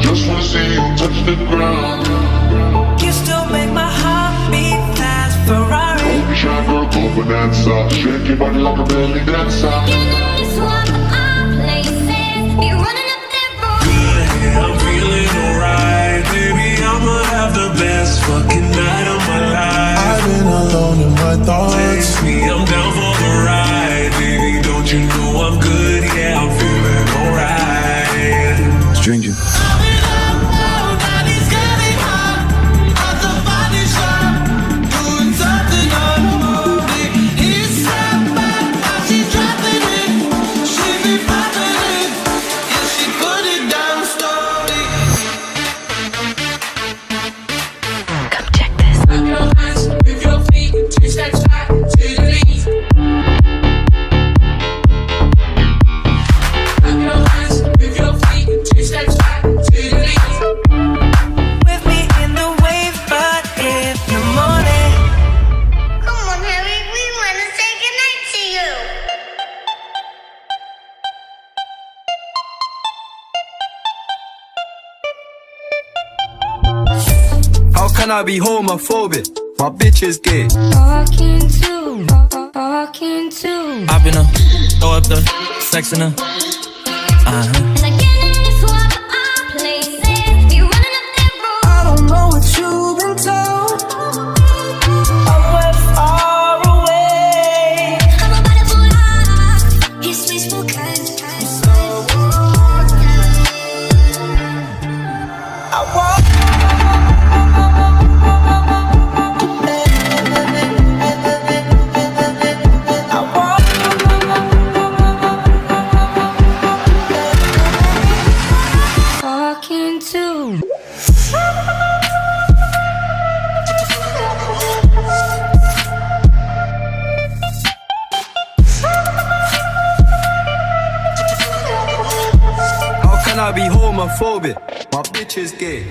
just wanna see you touch the ground. You still make my heart beat fast, Ferrari. Don't be shy, girl, go bonanza. Shake your body like a belly dancer. You know you swap our places. Be running up that road. Yeah, I'm feeling alright, baby. I'ma have the best fucking night of my life. I've been alone in my thoughts. Take me, I'm down for the ride, baby. Don't you know I'm good? Yeah, I'm feeling alright. Stranger. Can I be homophobic? My bitch is gay. Talking to. I've been throw up the sex in her. And again, you swap our places. Be running up that road. I don't know what you've been told. I went far away. I'm about to pull off his wishful cause. I walk. How can I be homophobic? My bitch is gay.